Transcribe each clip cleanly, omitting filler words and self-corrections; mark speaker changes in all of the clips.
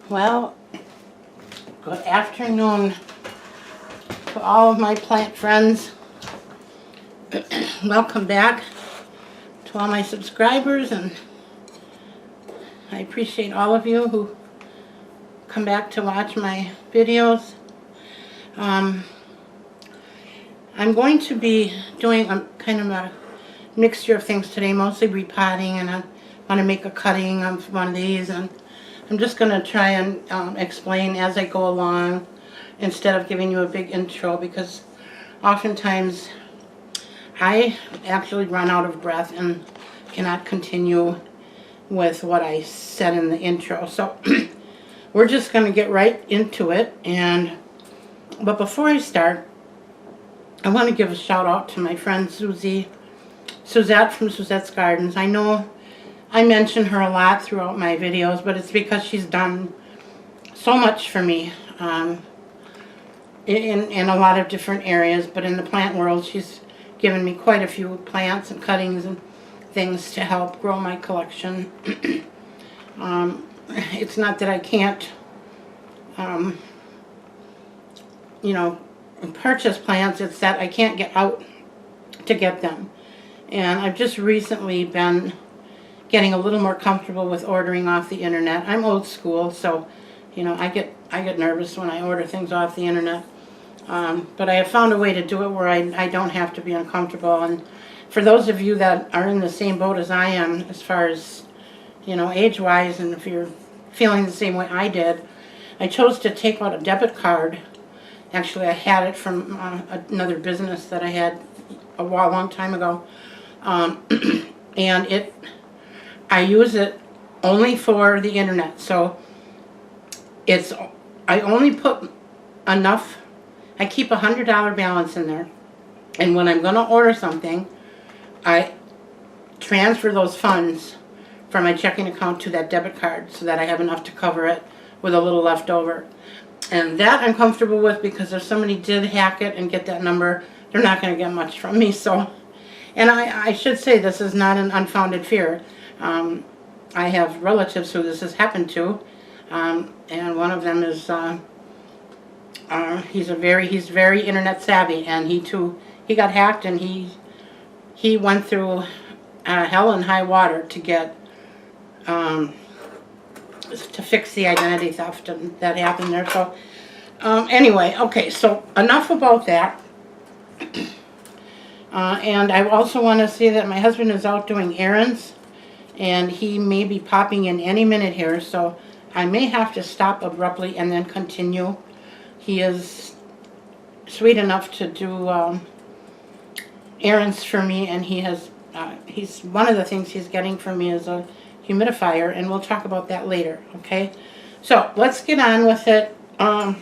Speaker 1: Well, good afternoon to all of my plant friends. Welcome back to all my subscribers, and I appreciate all of you who come back to watch my videos. I'm going to be doing a kind of a mixture of things today, mostly repotting, and I want to make a cutting of one of these, and I'm just going to try and explain as I go along instead of giving you a big intro, because oftentimes I actually run out of breath and cannot continue with what I said in the intro. So we're just going to get right into it. But before I start, I want to give a shout out to my friend Suzette from Suzette's Gardens. I know I mention her a lot throughout my videos, but it's because she's done so much for me in a lot of different areas. But in the plant world, she's given me quite a few plants and cuttings and things to help grow my collection. It's not that I can't, purchase plants. It's that I can't get out to get them. And I've just recently been getting a little more comfortable with ordering off the internet. I'm old school, so I get nervous when I order things off the internet. But I have found a way to do it where I don't have to be uncomfortable. And for those of you that are in the same boat as I am, as far as age-wise, and if you're feeling the same way I did, I chose to take out a debit card. Actually, I had it from another business that I had a long time ago, and I use it only for the internet. So I only put enough. I keep $100 balance in there, and when I'm going to order something, I transfer those funds from my checking account to that debit card so that I have enough to cover it with a little left over. And that I'm comfortable with, because if somebody did hack it and get that number, they're not going to get much from me. So, and I should say, this is not an unfounded fear. I have relatives who this has happened to, and one of them is he's very internet savvy, and he got hacked, and he went through hell and high water to get to fix the identity theft that happened there. So anyway, okay, so enough about that. And I also want to say that my husband is out doing errands, and he may be popping in any minute here, so I may have to stop abruptly and then continue. He is sweet enough to do errands for me, and he's one of the things he's getting from me is a humidifier, and we'll talk about that later, okay? So let's get on with it. I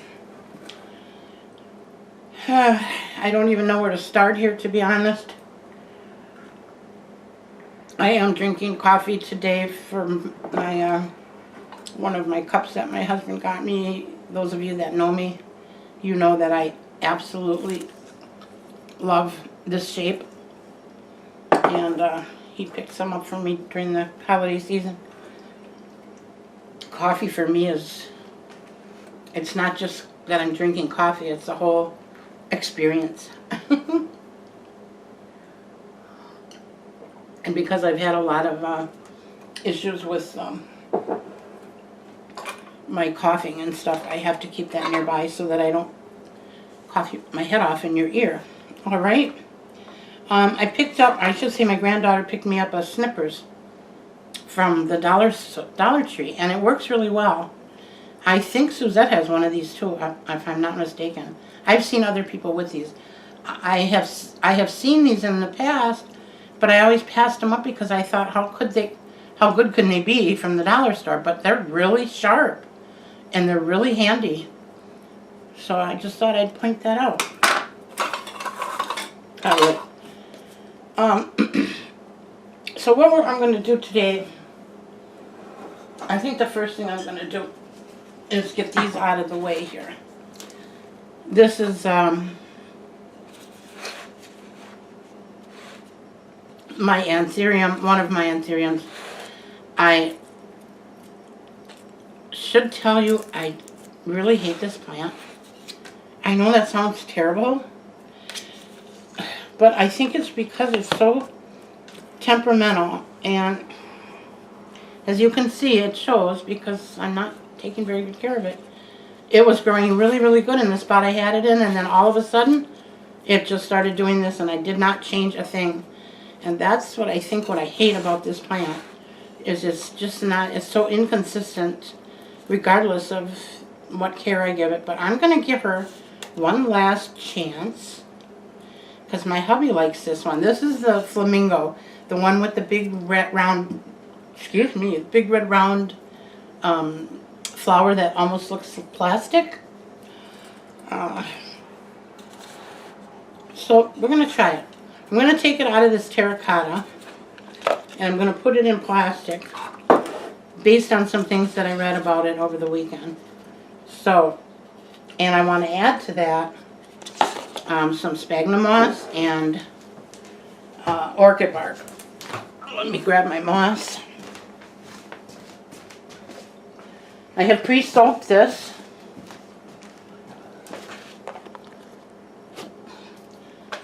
Speaker 1: don't even know where to start here, to be honest. I am drinking coffee today from my one of my cups that my husband got me. Those of you that know me, you know that I absolutely love this shape, and he picked some up for me during the holiday season. Coffee for me it's not just that I'm drinking coffee, it's the whole experience. And because I've had a lot of issues with my coughing and stuff, I have to keep that nearby so that I don't cough my head off in your ear. All right. I should say my granddaughter picked me up a Snippers from the Dollar Tree, and it works really well. I think Suzette has one of these too, if I'm not mistaken. I've seen other people with these. I have seen these in the past, but I always passed them up because I thought, how good can they be from the dollar store? But they're really sharp, and they're really handy. So I just thought I'd point that out. So what I'm going to do today, I think the first thing I'm going to do is get these out of the way here. This is my anthurium, one of my anthuriums. I should tell you I really hate this plant. I know that sounds terrible, but I think it's because it's so temperamental, and as you can see, it shows because I'm not taking very good care of it. It was growing really, really good in the spot I had it in, and then all of a sudden, it just started doing this, and I did not change a thing. And that's what I think what I hate about this plant, is it's just not, it's so inconsistent regardless of what care I give it. But I'm going to give her one last chance because my hubby likes this one. This is the flamingo, the one with the big red round, big red round flower that almost looks like plastic. So we're going to try it. I'm going to take it out of this terracotta and I'm going to put it in plastic based on some things that I read about it over the weekend. So, and I want to add to that some sphagnum moss and orchid bark. Let me grab my moss. I have pre-soaked this.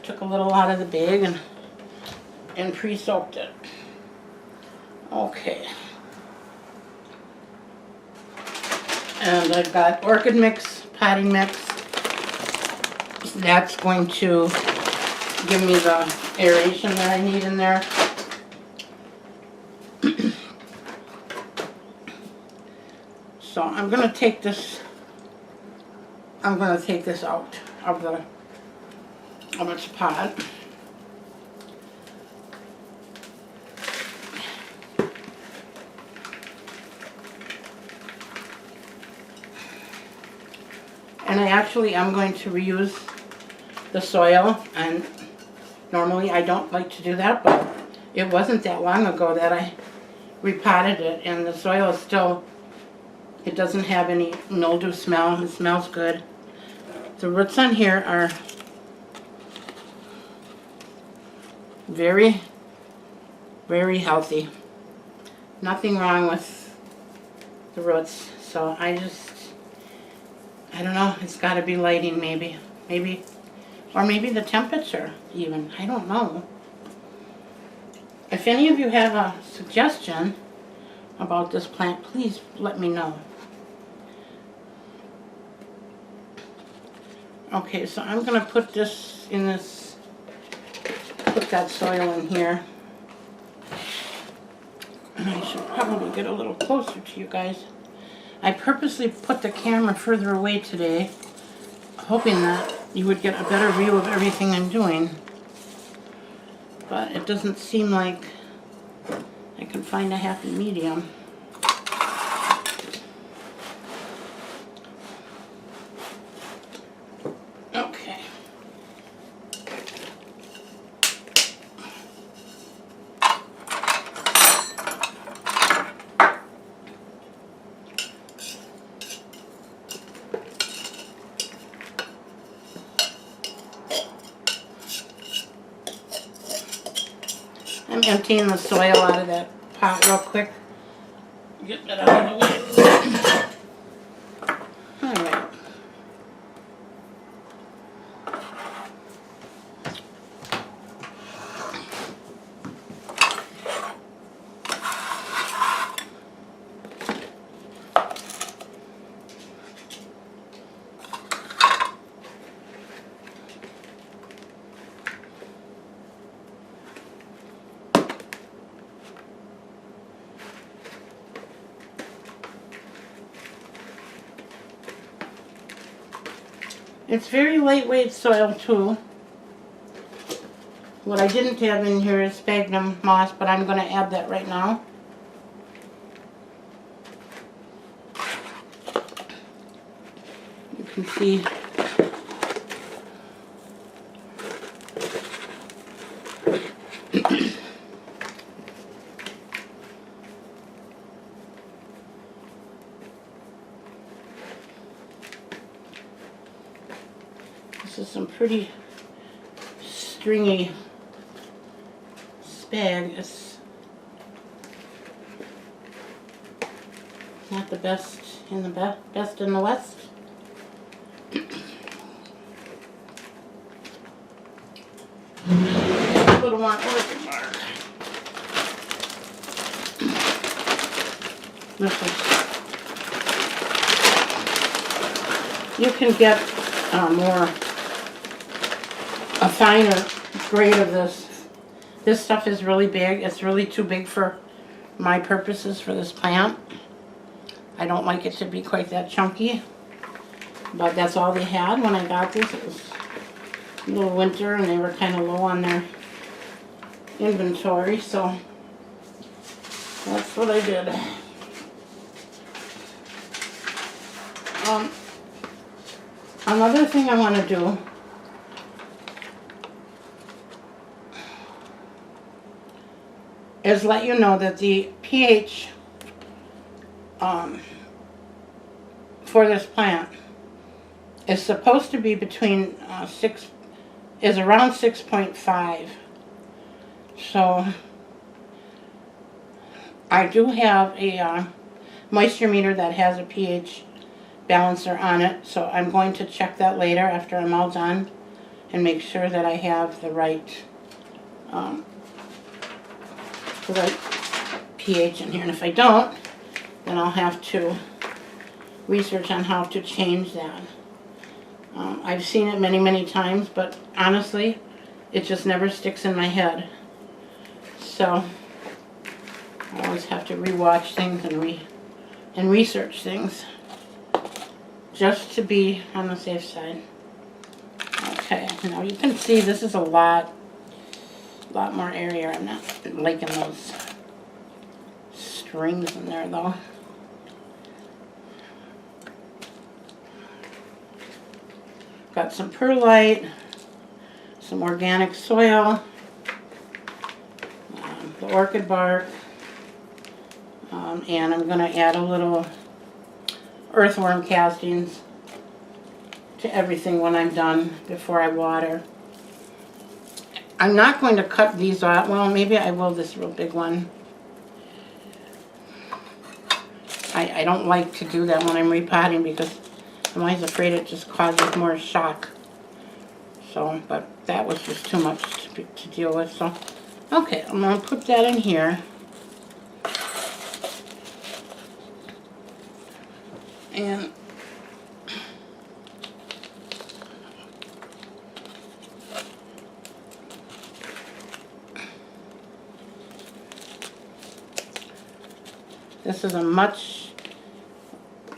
Speaker 1: Took a little out of the bag and pre-soaked it. Okay. And I've got orchid mix, potting mix. That's going to give me the aeration that I need in there. So I'm going to take this out of its pot. And I actually am going to reuse the soil, and normally I don't like to do that, but it wasn't that long ago that I repotted it, and the soil is still, it doesn't have any mildew smell. It smells good. The roots on here are very, very healthy. Nothing wrong with the roots. So I don't know, it's got to be lighting maybe. Or maybe the temperature even. I don't know. If any of you have a suggestion about this plant, please let me know. Okay, so I'm going to put this in this, put that soil in here. And I should probably get a little closer to you guys. I purposely put the camera further away today, hoping that you would get a better view of everything I'm doing. But it doesn't seem like I can find a happy medium. Okay. I'm emptying the soil out of that pot real quick. Get that out of the way. Alright. It's very lightweight soil too. What I didn't have in here is sphagnum moss, but I'm going to add that right now. You can see this is some pretty stringy spag. It's not the best in the best in the West. A little more orchid bark. This is, you can get a finer grade of this. This stuff is really big. It's really too big for my purposes for this plant. I don't like it to be quite that chunky, but that's all they had when I got this. It was a little winter and they were kind of low on their inventory, so that's what I did. Another thing I want to do is let you know that the pH for this plant is supposed to be between around 6.5. So I do have a moisture meter that has a pH balancer on it, so I'm going to check that later after I'm all done and make sure that I have the right pH in here. And if I don't, then I'll have to research on how to change that. I've seen it many times, but honestly, it just never sticks in my head. So I always have to rewatch things and research things just to be on the safe side. Okay, now you can see this is a lot more area. I'm not liking those strings in there though. Got some perlite, some organic soil, the orchid bark, and I'm going to add a little earthworm castings to everything when I'm done before I water. I'm not going to cut these off. Well, maybe I will, this real big one. I don't like to do that when I'm repotting because I'm always afraid it just causes more shock. So, but that was just too much to deal with. So, okay, I'm going to put that in here. And this is a much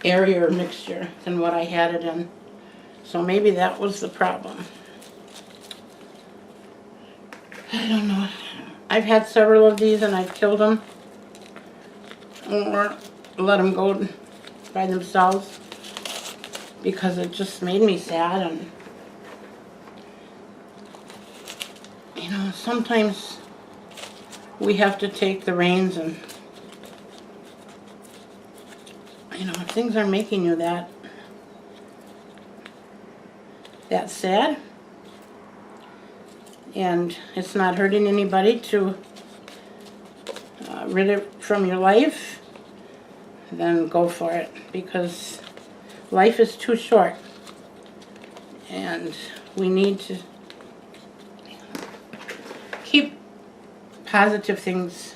Speaker 1: airier mixture than what I had it in. So maybe that was the problem. I don't know. I've had several of these and I've killed them or let them go by themselves because it just made me sad. And you know, sometimes we have to take the reins, and you know, if things are making you that sad and it's not hurting anybody to rid it from your life, then go for it, because life is too short and we need to keep positive things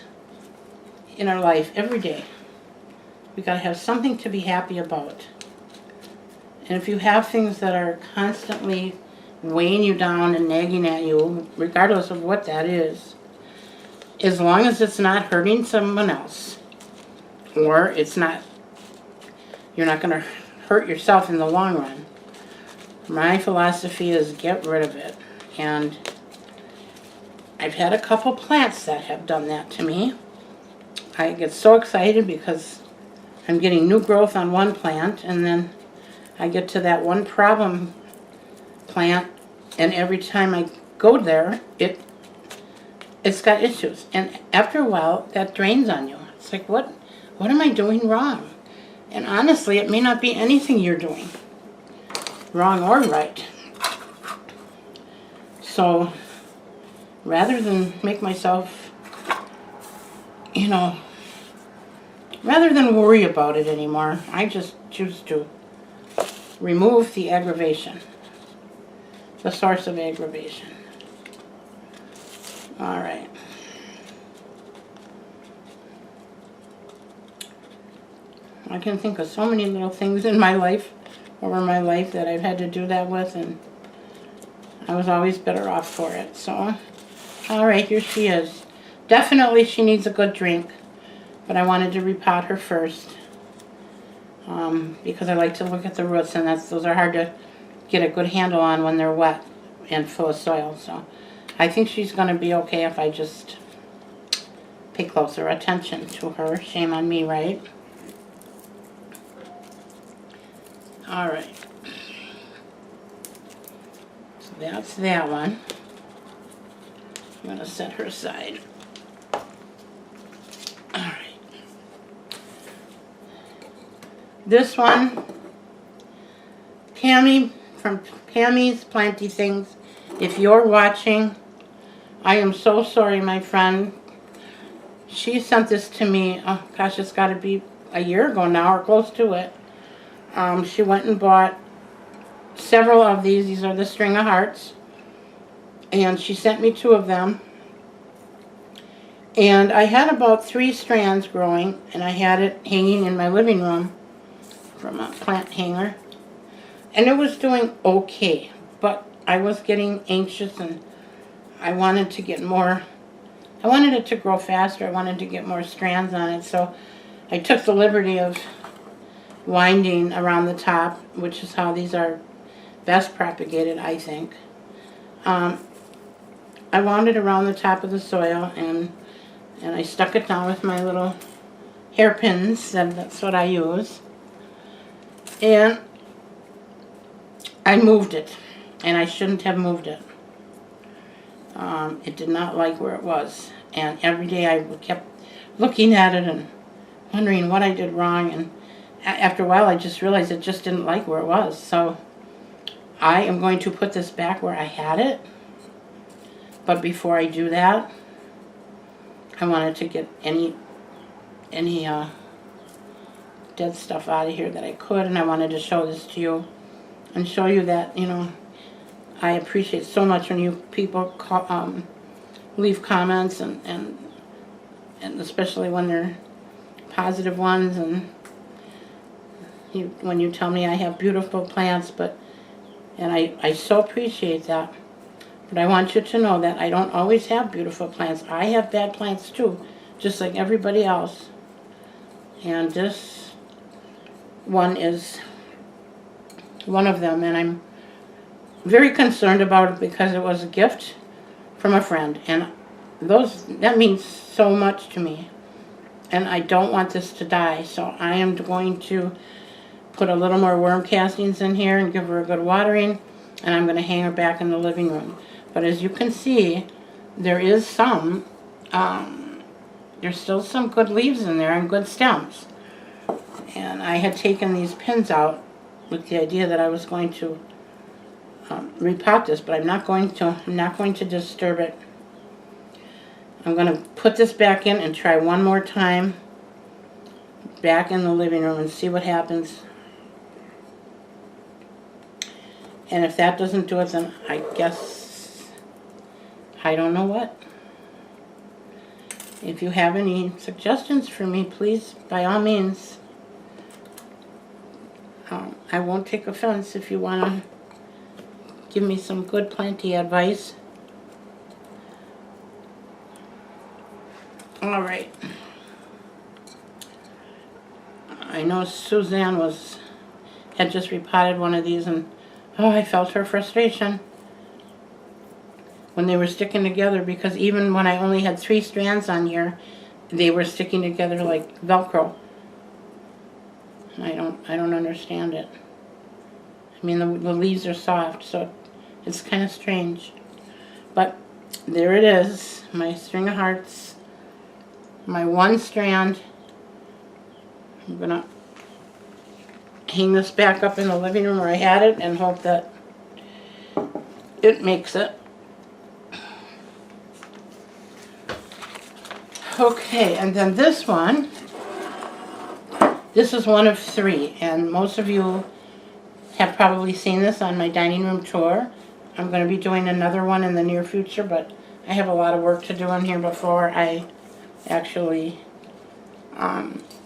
Speaker 1: in our life every day. We gotta have something to be happy about. And if you have things that are constantly weighing you down and nagging at you, regardless of what that is, as long as it's not hurting someone else, or it's not, you're not gonna hurt yourself in the long run, my philosophy is get rid of it. And I've had a couple plants that have done that to me. I get so excited because I'm getting new growth on one plant, and then I get to that one problem plant, and every time I go there, it's got issues. And after a while, that drains on you. It's like, what am I doing wrong? And honestly, it may not be anything you're doing wrong or right. So rather than make myself, you know, Rather than worry about it anymore, I just choose to remove the aggravation, the source of aggravation. All right. I can think of so many little things in my life, over my life, that I've had to do that with, and I was always better off for it. So, all right, here she is. Definitely she needs a good drink, but I wanted to repot her first because I like to look at the roots, and those are hard to get a good handle on when they're wet and full of soil. So I think she's going to be okay if I just pay closer attention to her. Shame on me, right? All right. So that's that one. I'm going to set her aside. All right. This one, Tammy from Tammy's Planty Things. If you're watching, I am so sorry, my friend. She sent this to me, oh gosh, it's got to be a year ago now or close to it. She went and bought several of these. These are the string of hearts. And she sent me 2 of them. And I had about 3 strands growing, and I had it hanging in my living room from a plant hanger. And it was doing okay, but I was getting anxious, and I wanted to get more. I wanted it to grow faster. I wanted to get more strands on it. So I took the liberty of winding around the top, which is how these are best propagated, I think. I wound it around the top of the soil, and I stuck it down with my little hairpins. That's what I use. And I moved it, and I shouldn't have moved it. It did not like where it was, and every day I kept looking at it and wondering what I did wrong, and after a while I just realized it just didn't like where it was. So I am going to put this back where I had it, but before I do that, I wanted to get any dead stuff out of here that I could, and I wanted to show this to you and show you that, you know, I appreciate so much when you people leave comments, and especially when they're positive ones, and when you tell me I have beautiful plants, and I so appreciate that. But I want you to know that I don't always have beautiful plants. I have bad plants too, just like everybody else. And this one is one of them, and I'm very concerned about it because it was a gift from a friend, and that means so much to me, and I don't want this to die. So I am going to put a little more worm castings in here and give her a good watering, and I'm going to hang her back in the living room. But as you can see, there is some there's still some good leaves in there and good stems, and I had taken these pins out with the idea that I was going to repot this, but I'm not going to disturb it. I'm going to put this back in and try one more time back in the living room and see what happens. And if that doesn't do it, then I guess I don't know what. If you have any suggestions for me, please, by all means. I won't take offense if you want to give me some good planty advice. All right. I know Suzanne had just repotted one of these, and oh, I felt her frustration when they were sticking together, because even when I only had 3 strands on here, they were sticking together like Velcro. I don't understand it. I mean, the leaves are soft, so it's kind of strange. But there it is, my string of hearts, my 1 strand. I'm going to hang this back up in the living room where I had it and hope that it makes it. Okay, and then this one, This is one of 3, and most of you have probably seen this on my dining room tour. I'm going to be doing another one in the near future, but I have a lot of work to do in here before I actually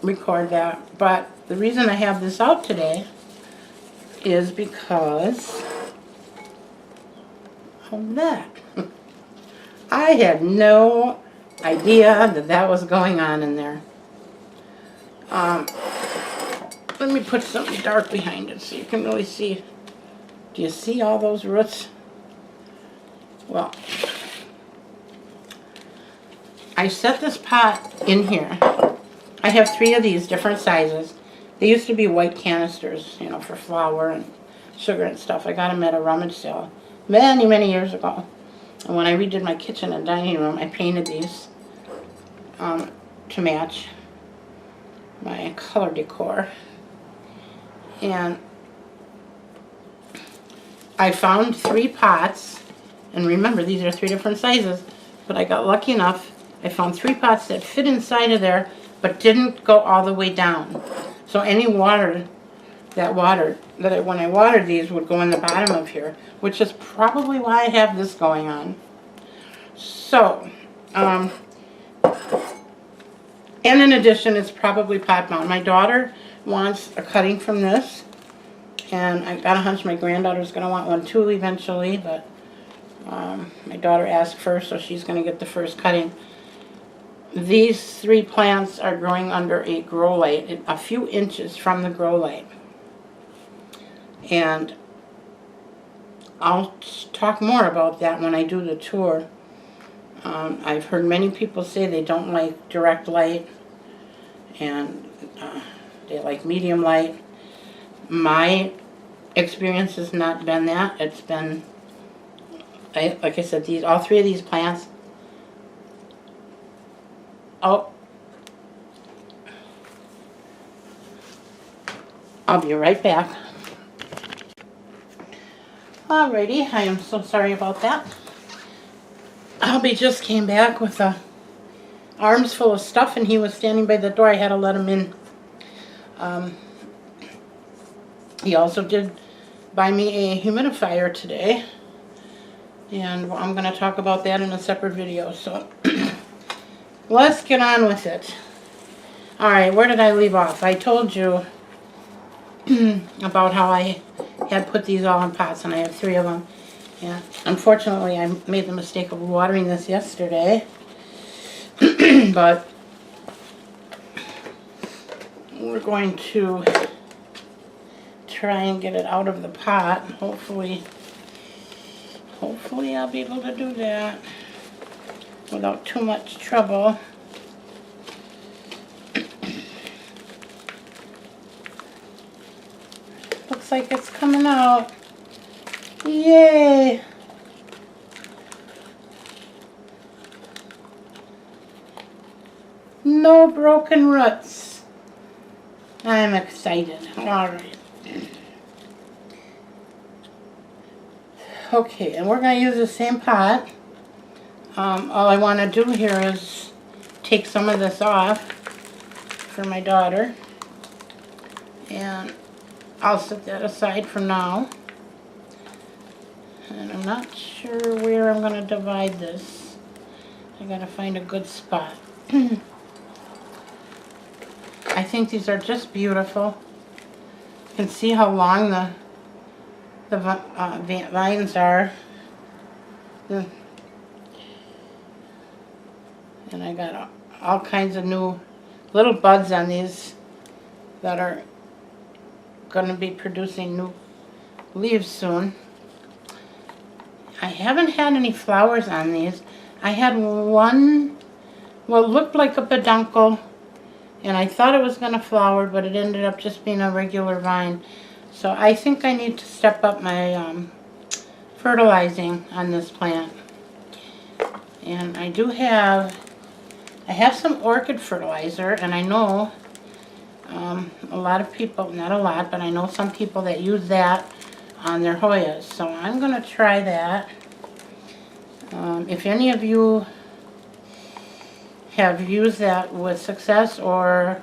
Speaker 1: record that. But the reason I have this out today is because of that. I had no idea that that was going on in there. Let me put something dark behind it so you can really see. Do you see all those roots? Well, I set this pot in here. I have 3 of these different sizes. They used to be white canisters, you know, for flour and sugar and stuff. I got them at a rummage sale many, many years ago. And when I redid my kitchen and dining room, I painted these to match my color decor. And I found 3 pots, and remember these are 3 different sizes, but I got lucky enough. I found 3 pots that fit inside of there but didn't go all the way down. So any water that when I watered these would go in the bottom of here, which is probably why I have this going on. So, and in addition, it's probably pot bound. My daughter wants a cutting from this, and I got a hunch my granddaughter's going to want one too eventually, but my daughter asked first, so she's going to get the first cutting. These 3 plants are growing under a grow light, a few inches from the grow light. And I'll talk more about that when I do the tour. I've heard many people say they don't like direct light, and they like medium light. My experience has not been that. It's been, like I said, all 3 of these plants. Oh, I'll be right back. Alrighty, I am so sorry about that. Albie just came back with arms full of stuff, and he was standing by the door. I had to let him in. He also did buy me a humidifier today, and I'm going to talk about that in a separate video. So let's get on with it. Alright, where did I leave off? I told you about how I had put these all in pots, and I have 3 of them. Yeah, unfortunately, I made the mistake of watering this yesterday, but we're going to try and get it out of the pot. Hopefully I'll be able to do that without too much trouble. Looks like it's coming out. Yay! No broken roots. I'm excited. Alright. Okay, and we're going to use the same pot. All I want to do here is take some of this off for my daughter. And I'll set that aside for now. And I'm not sure where I'm going to divide this. I got to find a good spot. I think these are just beautiful. You can see how long the vines are. And I got all kinds of new little buds on these that are going to be producing new leaves soon. I haven't had any flowers on these. I had one, well, it looked like a peduncle, and I thought it was going to flower, but it ended up just being a regular vine. So I think I need to step up my fertilizing on this plant. And I have some orchid fertilizer, and I know a lot of people, not a lot, but I know some people that use that on their Hoyas. So I'm going to try that. If any of you have used that with success, or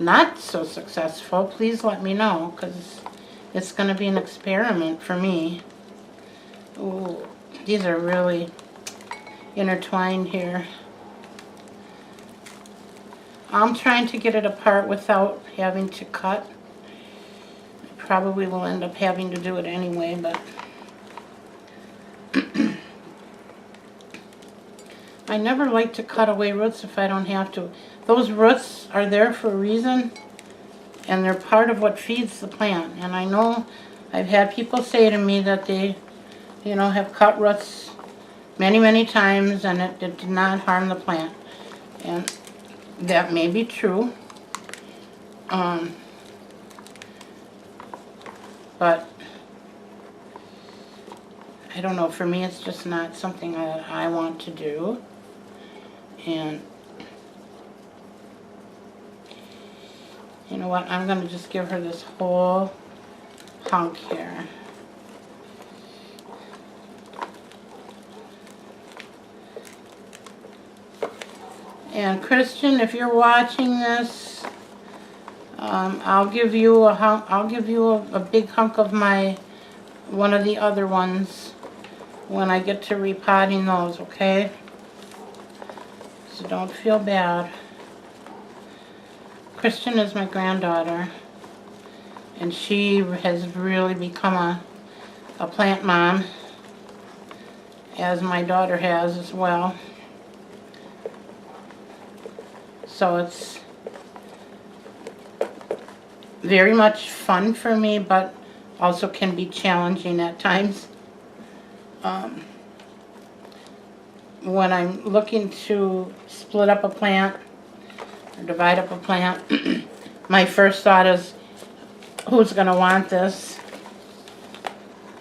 Speaker 1: not so successful, please let me know, because it's going to be an experiment for me. Ooh, these are really intertwined here. I'm trying to get it apart without having to cut. I probably will end up having to do it anyway, but I never like to cut away roots if I don't have to. Those roots are there for a reason, and they're part of what feeds the plant. And I know I've had people say to me that they, you know, have cut roots many, many times, and it did not harm the plant. And that may be true. But I don't know, for me it's just not something that I want to do. And you know what, I'm going to just give her this whole hunk here. And Christian, if you're watching this, I'll give you a hunk. I'll give you a big hunk of one of the other ones when I get to repotting those. Okay? So don't feel bad. Christian is my granddaughter, and she has really become a plant mom, as my daughter has as well. So it's very much fun for me, but also can be challenging at times. When I'm looking to split up a plant or divide up a plant, my first thought is, who's going to want this?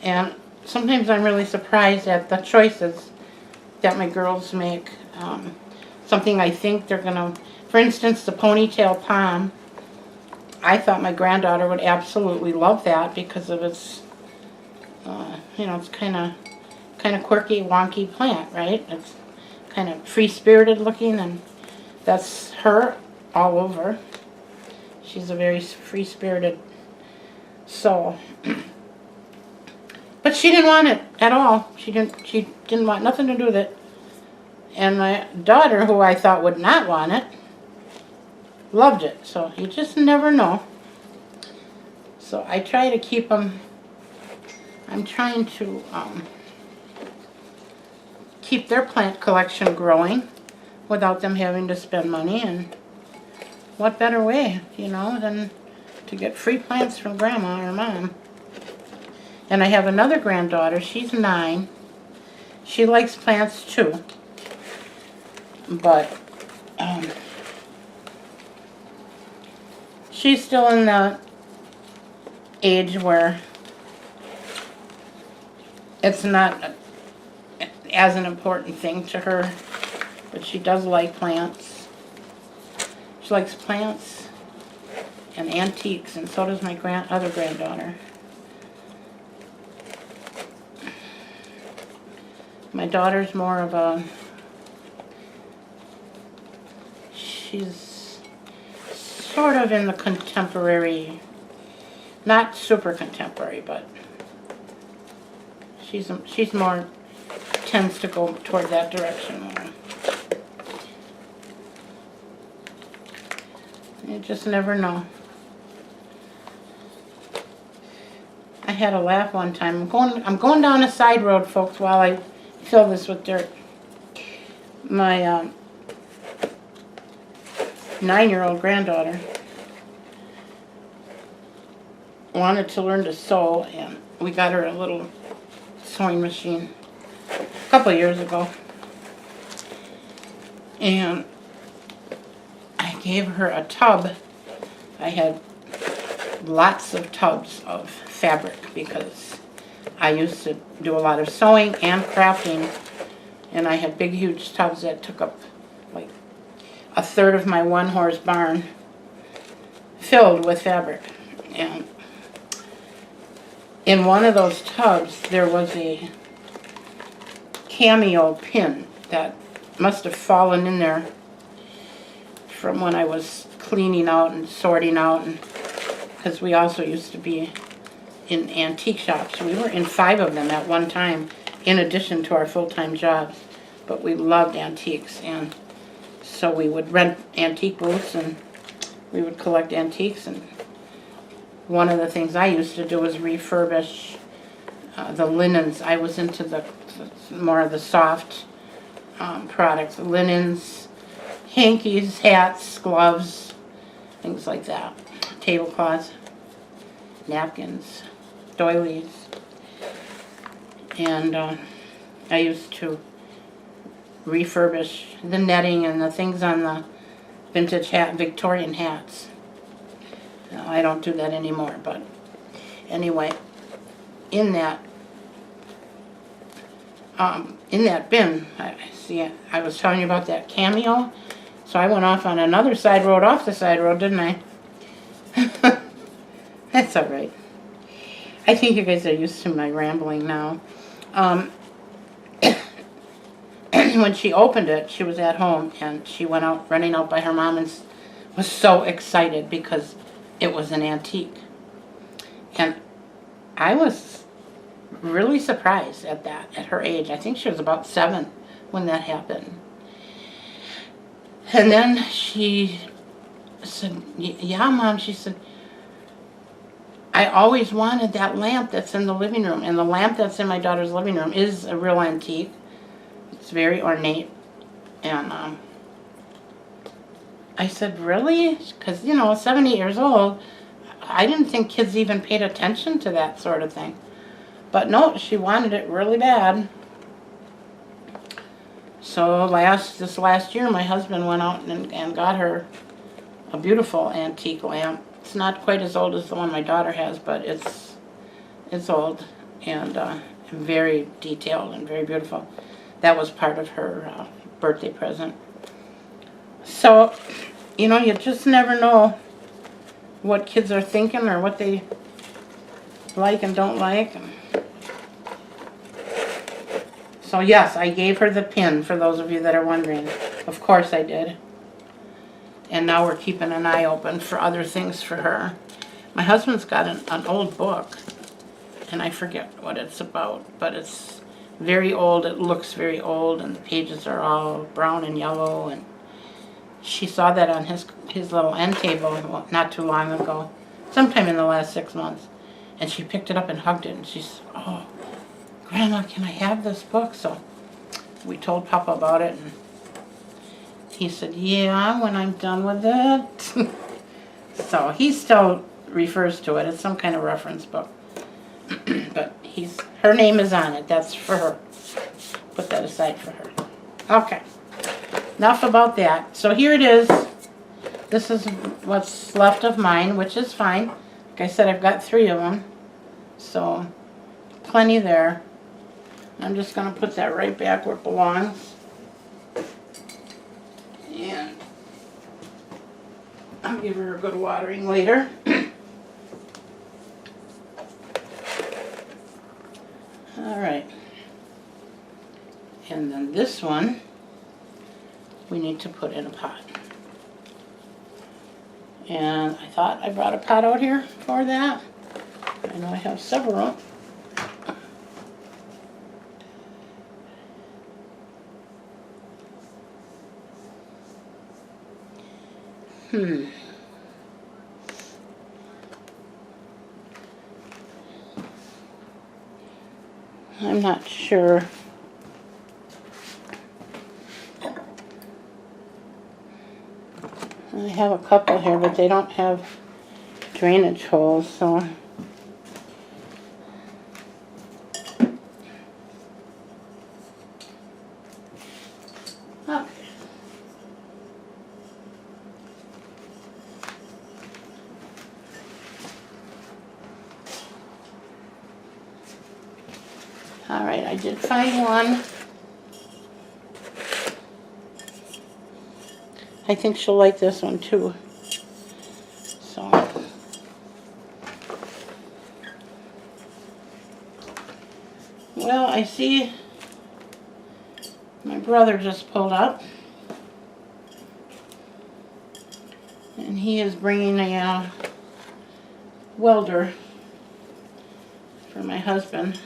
Speaker 1: And sometimes I'm really surprised at the choices that my girls make. Something I think they're going to, for instance, the ponytail palm. I thought my granddaughter would absolutely love that because of its, you know, it's kind of quirky, wonky plant, right? It's kind of free-spirited looking, and that's her all over. She's a very free-spirited soul. But she didn't want it at all. She didn't want nothing to do with it. And my daughter, who I thought would not want it, loved it. So you just never know. So I try to keep them. I'm trying to keep their plant collection growing without them having to spend money. And what better way, you know, than to get free plants from Grandma or Mom. And I have another granddaughter. She's 9. She likes plants too. But she's still in the age where it's not as an important thing to her, but she does like plants. She likes plants and antiques, and so does my other granddaughter. My daughter's more of a, she's sort of in the contemporary, not super contemporary, but she's more, tends to go toward that direction more. You just never know. I had a laugh one time. I'm going down a side road, folks, while I fill this with dirt. My 9-year-old granddaughter wanted to learn to sew, and we got her a little sewing machine a couple years ago. And I gave her a tub. I had lots of tubs of fabric because I used to do a lot of sewing and crafting, and I had big huge tubs that took up like a third of my 1-horse barn filled with fabric. And in one of those tubs there was a cameo pin that must have fallen in there from when I was cleaning out and sorting out, and because we also used to be in antique shops. We were in 5 of them at one time, in addition to our full-time jobs. But we loved antiques, and so we would rent antique booths, and we would collect antiques. And one of the things I used to do was refurbish the linens. I was into the more of the soft products, linens, hankies, hats, gloves, things like that, tablecloths, napkins, doilies, and I used to refurbish the netting and the things on the vintage Victorian hats. No, I don't do that anymore, but anyway, in that bin, I was telling you about that cameo, so I went off on another side road off the side road, didn't I? That's all right. I think you guys are used to my rambling now. When she opened it, she was at home, and she went out, running out by her mom, and was so excited because it was an antique. And I was really surprised at that, at her age. I think she was about 7 when that happened. And then she said, yeah, Mom, she said, I always wanted that lamp that's in the living room. And the lamp that's in my daughter's living room is a real antique. It's very ornate. And I said, really? Because, you know, 70 years old, I didn't think kids even paid attention to that sort of thing. But no, she wanted it really bad. So this last year, my husband went out and got her a beautiful antique lamp. It's not quite as old as the one my daughter has, but it's old and very detailed and very beautiful. That was part of her birthday present. So, you know, you just never know what kids are thinking or what they like and don't like. So yes, I gave her the pin, for those of you that are wondering. Of course I did. And now we're keeping an eye open for other things for her. My husband's got an old book, and I forget what it's about, but it's very old. It looks very old, and the pages are all brown and yellow. And she saw that on his little end table not too long ago, sometime in the last 6 months. And she picked it up and hugged it, and she said, oh, Grandma, can I have this book? So we told Papa about it, and he said, yeah, when I'm done with it. So he still refers to it. It's some kind of reference book. But her name is on it. That's for her. Put that aside for her. Okay. Enough about that. So here it is. This is what's left of mine, which is fine. Like I said, I've got 3 of them. So plenty there. I'm just going to put that right back where it belongs. And I'll give her a good watering later. Alright. And then this one we need to put in a pot. And I thought I brought a pot out here for that. I know I have several. I'm not sure. I have a couple here, but they don't have drainage holes, so. Okay. All right, I did find one. I think she'll like this one too. So, well, I see my brother just pulled up, and he is bringing a welder for my husband.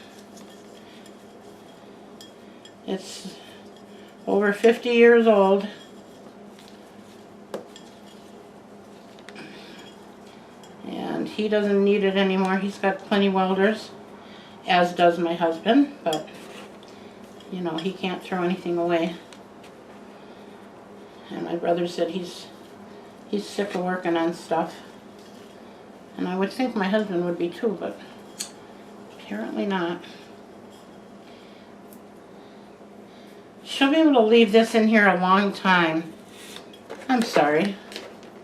Speaker 1: It's over 50 years old. And he doesn't need it anymore. He's got plenty welders, as does my husband, but you know, he can't throw anything away. And my brother said he's sick of working on stuff. And I would think my husband would be too, but apparently not. She'll be able to leave this in here a long time. I'm sorry.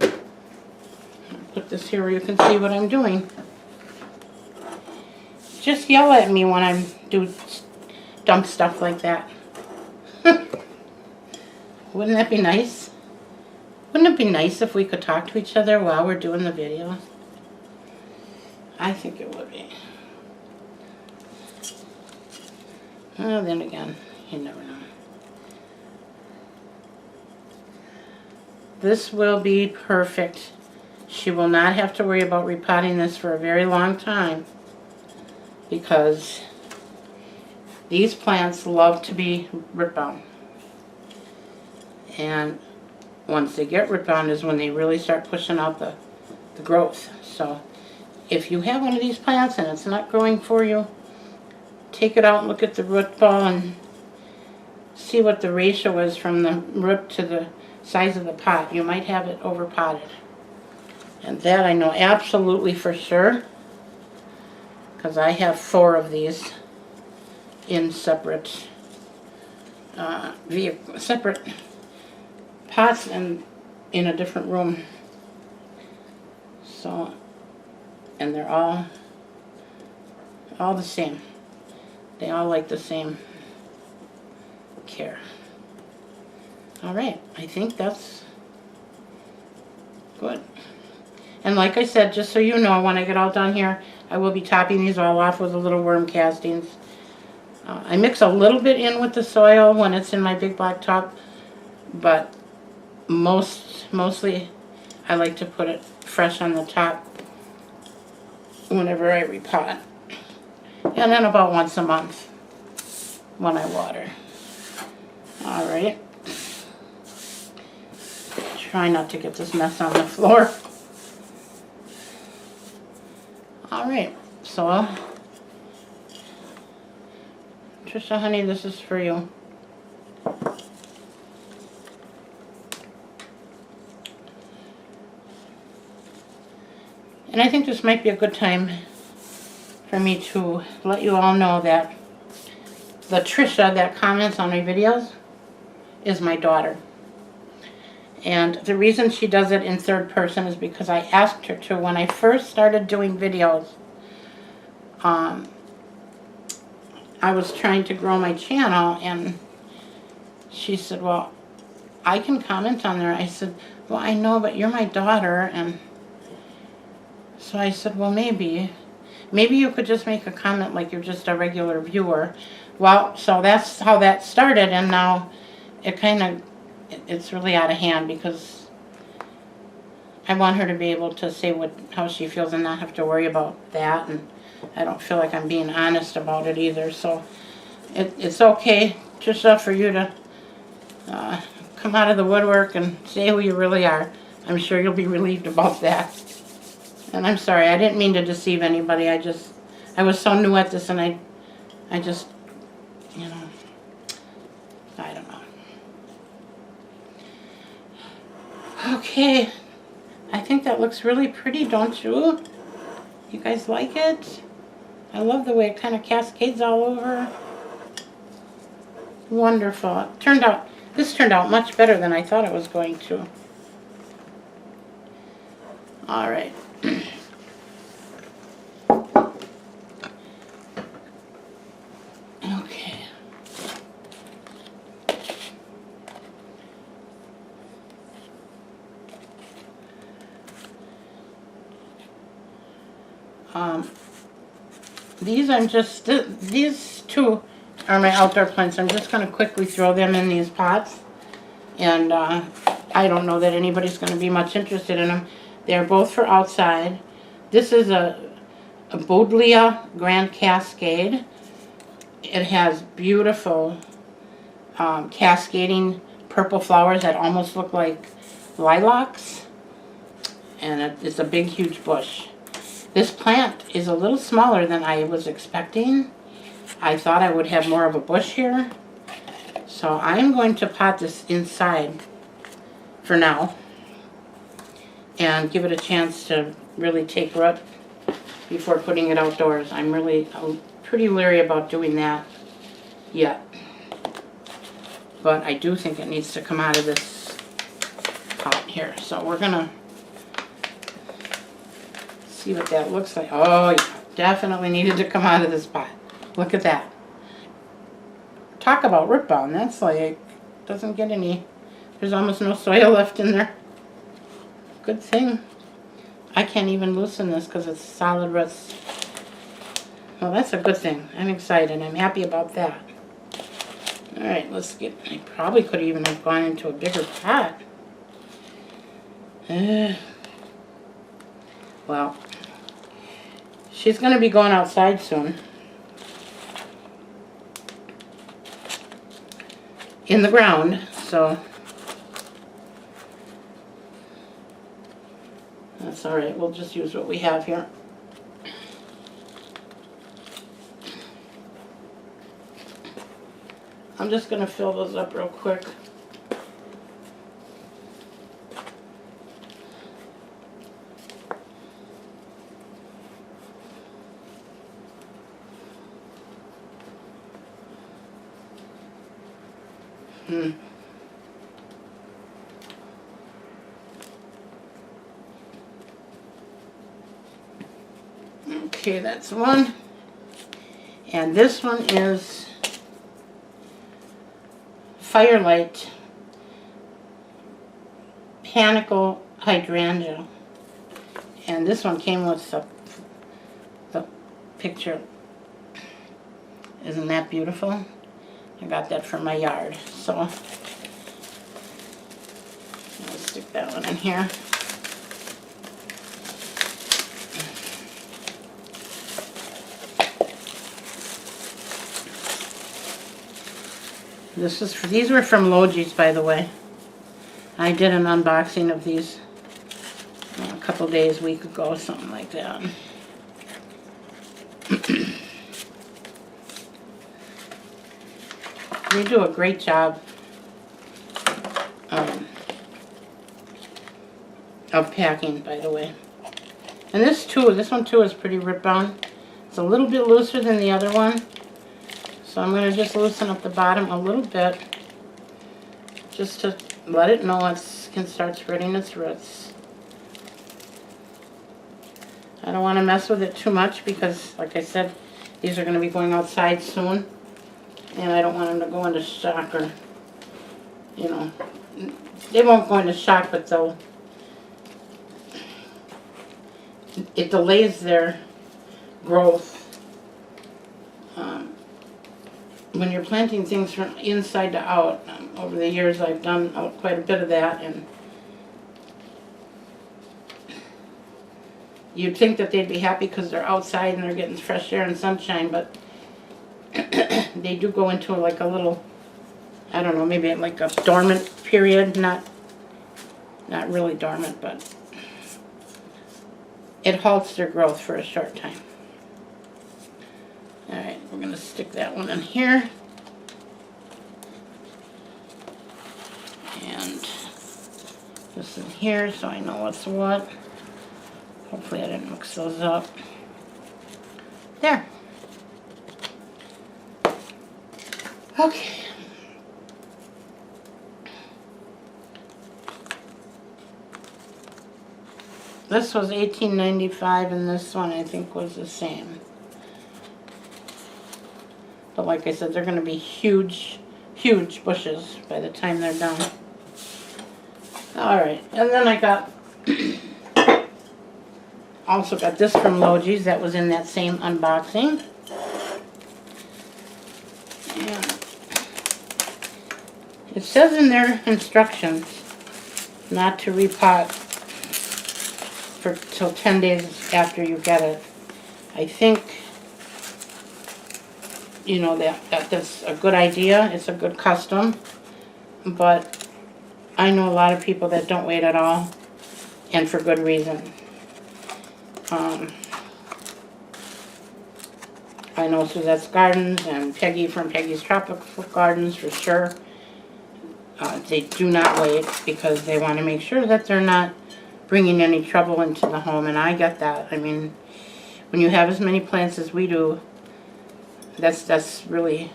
Speaker 1: I'll put this here where you can see what I'm doing. Just yell at me when I'm doing dumb stuff like that. Wouldn't that be nice? Wouldn't it be nice if we could talk to each other while we're doing the video? I think it would be. Well, then again, you never know. This will be perfect. She will not have to worry about repotting this for a very long time, because these plants love to be ripped on. And once they get ripped on is when they really start pushing out the growth. So if you have one of these plants and it's not growing for you, take it out and look at the root ball and see what the ratio is from the root to the size of the pot. You might have it over potted. And that I know absolutely for sure, because I have 4 of these in separate separate pots and in a different room. So, and they're all the same. They all like the same care. All right, I think that's good. And like I said, just so you know, when I get all done here, I will be topping these all off with the little worm castings. I mix a little bit in with the soil when it's in my big black tub, but mostly I like to put it fresh on the top whenever I repot. And then about once a month when I water. All right. Try not to get this mess on the floor. All right, so Trisha, honey, this is for you. And I think this might be a good time for me to let you all know that the Trisha that comments on my videos is my daughter. And the reason she does it in third person is because I asked her to when I first started doing videos. I was trying to grow my channel, and she said, well, I can comment on there. I said, well, I know, but you're my daughter. And so I said, well, maybe you could just make a comment like you're just a regular viewer. Well, so that's how that started, and now it's really out of hand, because I want her to be able to say how she feels and not have to worry about that, and I don't feel like I'm being honest about it either. So it's okay, Trisha, for you to come out of the woodwork and say who you really are. I'm sure you'll be relieved about that. And I'm sorry, I didn't mean to deceive anybody. I was so new at this, and I just, you know, I don't know. Okay, I think that looks really pretty, don't you? You guys like it? I love the way it kind of cascades all over. Wonderful. This turned out much better than I thought it was going to. All right. Okay. These two are my outdoor plants. I'm just going to quickly throw them in these pots. And I don't know that anybody's going to be much interested in them. They're both for outside. This is a Bodlia Grand Cascade. It has beautiful cascading purple flowers that almost look like lilacs. And it's a big, huge bush. This plant is a little smaller than I was expecting. I thought I would have more of a bush here. So I'm going to pot this inside for now and give it a chance to really take root before putting it outdoors. I'm pretty leery about doing that yet. But I do think it needs to come out of this pot here. So we're going to see what that looks like. Oh, yeah, definitely needed to come out of this pot. Look at that. Talk about root bound. That's like, doesn't get any, there's almost no soil left in there. Good thing. I can't even loosen this because it's solid roots. Well, that's a good thing. I'm excited. I'm happy about that. Alright, let's get, I probably could even have gone into a bigger pot. Well, she's going to be going outside soon. In the ground, so that's alright. We'll just use what we have here. I'm just going to fill those up real quick. Okay, that's one. And this one is Firelight Panicle Hydrangea. And this one came with the picture. Isn't that beautiful? I got that from my yard. So I'll stick that one in here. These were from Logi's, by the way. I did an unboxing of these a couple days, week ago, something like that. They do a great job of packing, by the way. And this one too is pretty rip bound. It's a little bit looser than the other one. So I'm going to just loosen up the bottom a little bit, just to let it know it can start spreading its roots. I don't want to mess with it too much because, like I said, these are going to be going outside soon. And I don't want them to go into shock or, you know, they won't go into shock, but it delays their growth. When you're planting things from inside to out, over the years I've done quite a bit of that, and you'd think that they'd be happy because they're outside and they're getting fresh air and sunshine, but they do go into like a little, I don't know, maybe like a dormant period, not really dormant, but it halts their growth for a short time. Alright, we're going to stick that one in here. And this in here so I know what's what. Hopefully I didn't mix those up. There. Okay. This was $18.95 and this one I think was the same. But like I said, they're going to be huge, huge bushes by the time they're done. Alright, and then I got, also got this from Logi's that was in that same unboxing. And it says in their instructions not to repot for till 10 days after you get it. I think, you know, that's a good idea. It's a good custom, but I know a lot of people that don't wait at all, and for good reason. I know Suzette's Gardens and Peggy from Peggy's Tropical Gardens for sure. They do not wait because they want to make sure that they're not bringing any trouble into the home, and I get that. I mean, when you have as many plants as we do, that's really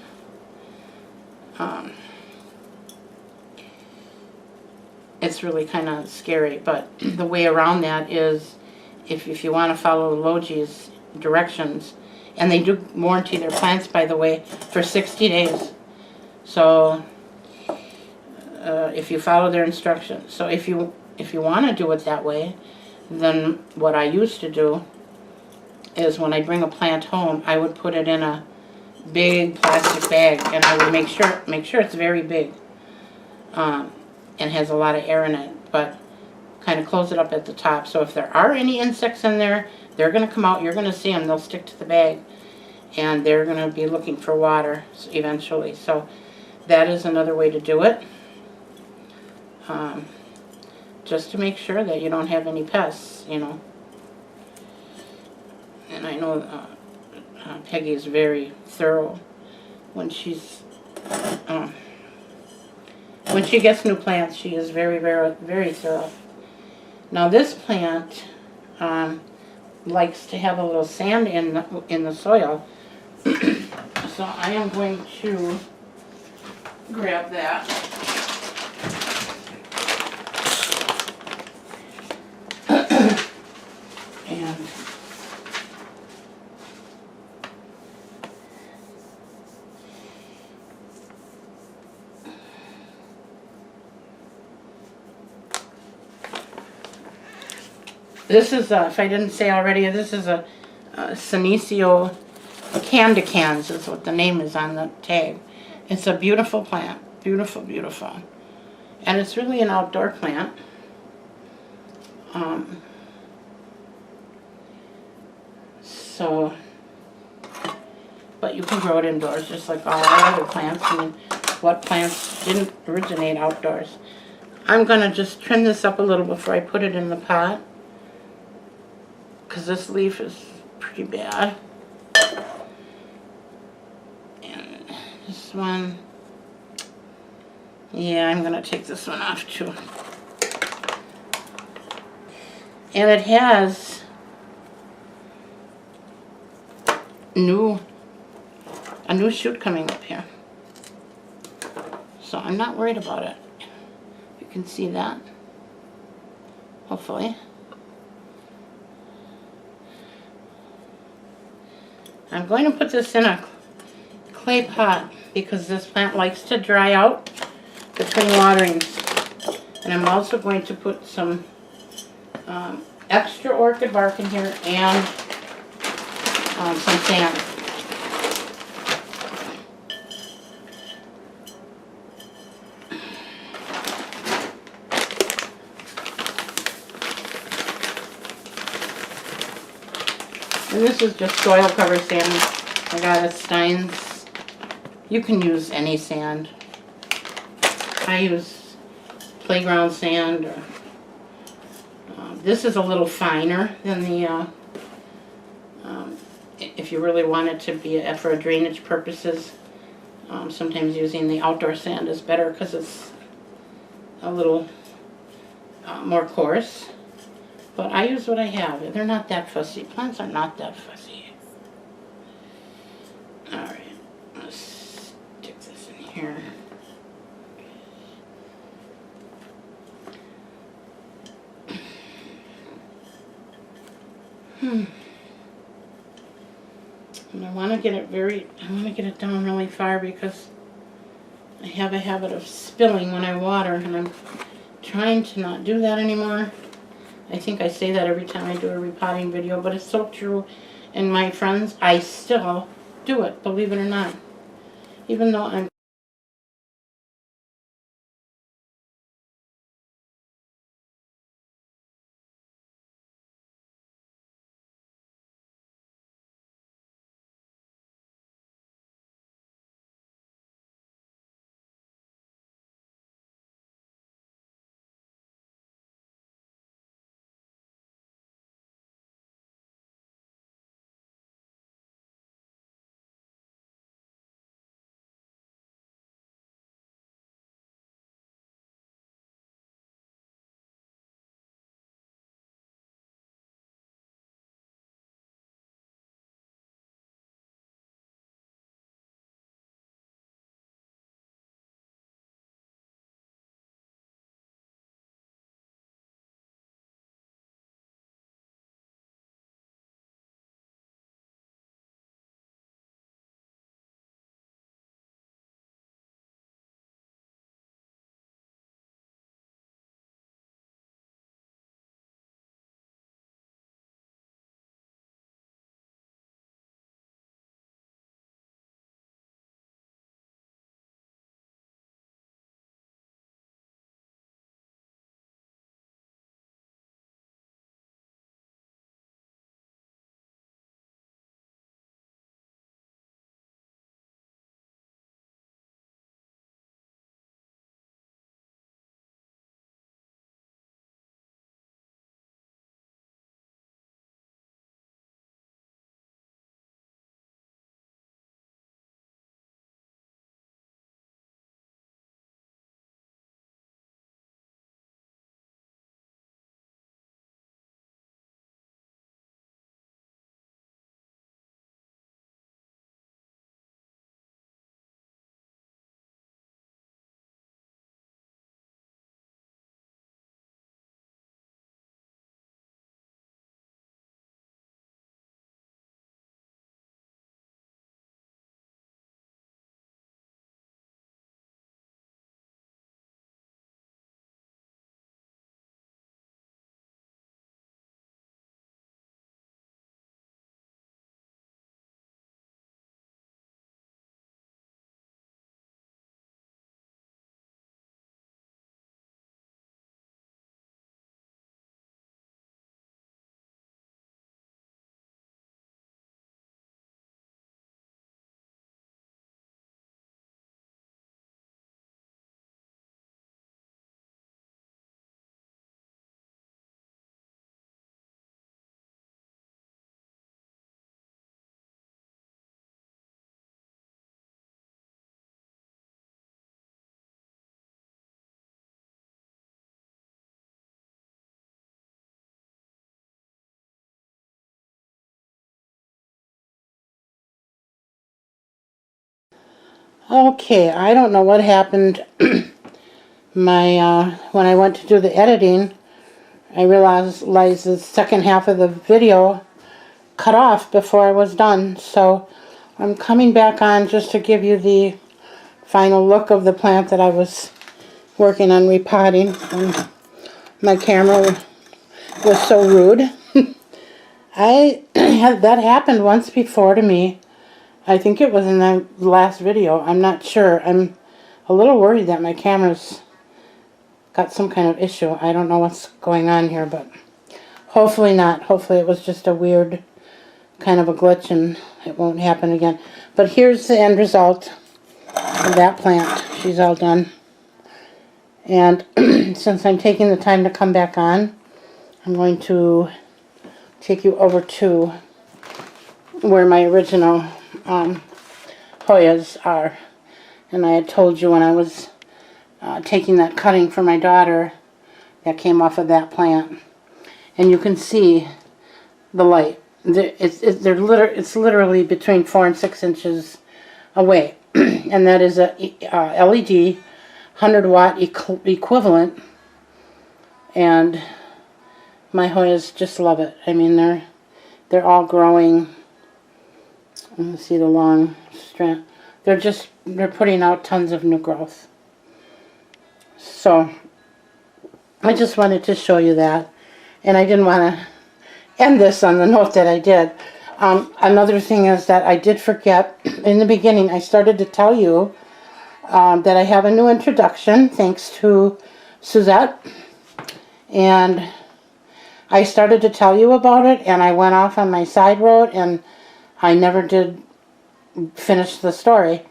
Speaker 1: it's really kind of scary. But the way around that is, if you want to follow Logi's directions, and they do warranty their plants, by the way, for 60 days. So if you follow their instructions. So if you want to do it that way, then what I used to do is when I bring a plant home, I would put it in a big plastic bag, and I would make sure it's very big and has a lot of air in it, but kind of close it up at the top. So if there are any insects in there, they're going to come out. You're going to see them. They'll stick to the bag, and they're going to be looking for water eventually. So that is another way to do it, just to make sure that you don't have any pests, you know. And I know Peggy is very thorough when she gets new plants. She is very, very, very thorough. Now this plant likes to have a little sand in the soil, so I am going to grab that. And this is, if I didn't say already, this is a Senecio Candicans is what the name is on the tag. It's a beautiful plant. Beautiful, beautiful. And it's really an outdoor plant. But you can grow it indoors just like all our other plants. I mean, what plants didn't originate outdoors? I'm going to just trim this up a little before I put it in the pot, because this leaf is pretty bad. And this one, yeah, I'm going to take this one off too. And it has a new shoot coming up here. So I'm not worried about it. You can see that, hopefully. I'm going to put this in a clay pot because this plant likes to dry out between waterings. And I'm also going to put some extra orchid bark in here and some sand. And this is just soil cover sand. I got a Stein's. You can use any sand. I use playground sand. Or, this is a little finer than the, if you really want it to be for drainage purposes. Sometimes using the outdoor sand is better because it's a little more coarse. But I use what I have. They're not that fussy. Plants are not that fussy. Alright, let's stick this in here. And I want to get it down really far because I have a habit of spilling when I water, and I'm trying to not do that anymore. I think I say that every time I do a repotting video, but it's so true. And my friends, I still do it, believe it or not. Even though I'm Okay, I don't know what happened. When I went to do the editing, I realized the second half of the video cut off before I was done. So I'm coming back on just to give you the final look of the plant that I was working on repotting. And my camera was so rude. That happened once before to me. I think it was in the last video. I'm not sure. I'm a little worried that my camera's got some kind of issue. I don't know what's going on here, but hopefully not. Hopefully it was just a weird kind of a glitch and it won't happen again. But here's the end result of that plant. She's all done. And since I'm taking the time to come back on, I'm going to take you over to where my original Hoyas are. And I had told you when I was taking that cutting for my daughter that came off of that plant. And you can see the light. It's literally between 4 and 6 inches away. And that is a LED 100-watt equivalent. And my Hoyas just love it. I mean, they're all growing. You can see the long strand. They're putting out tons of new growth. So I just wanted to show you that, and I didn't want to end this on the note that I did. Another thing is that I did forget in the beginning. I started to tell you that I have a new introduction thanks to Suzette, and I started to tell you about it, and I went off on my side road, and I never did finish the story.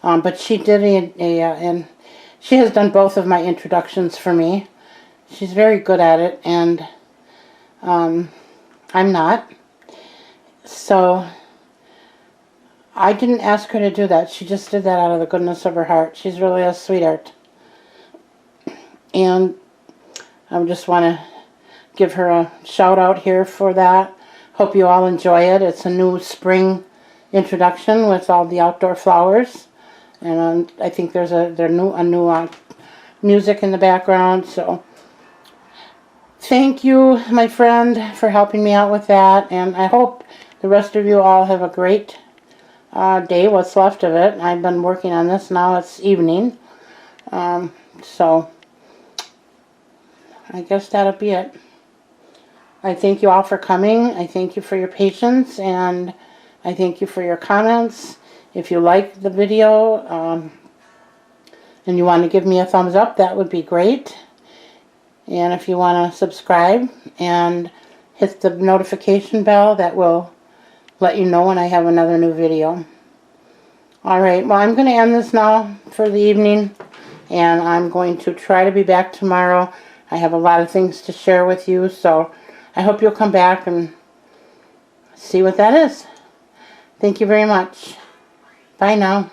Speaker 1: But she did and she has done both of my introductions for me. She's very good at it, and I'm not. So I didn't ask her to do that. She just did that out of the goodness of her heart. She's really a sweetheart. And I just want to give her a shout out here for that. Hope you all enjoy it. It's a new spring introduction with all the outdoor flowers. And I think there's a new music in the background. So thank you, my friend, for helping me out with that. And I hope the rest of you all have a great day, what's left of it. I've been working on this now. It's evening. So I guess that'll be it. I thank you all for coming. I thank you for your patience, and I thank you for your comments. If you like the video and you want to give me a thumbs up, that would be great. And if you want to subscribe and hit the notification bell, that will let you know when I have another new video. Alright, well, I'm going to end this now for the evening, and I'm going to try to be back tomorrow. I have a lot of things to share with you, so I hope you'll come back and see what that is. Thank you very much. Bye now.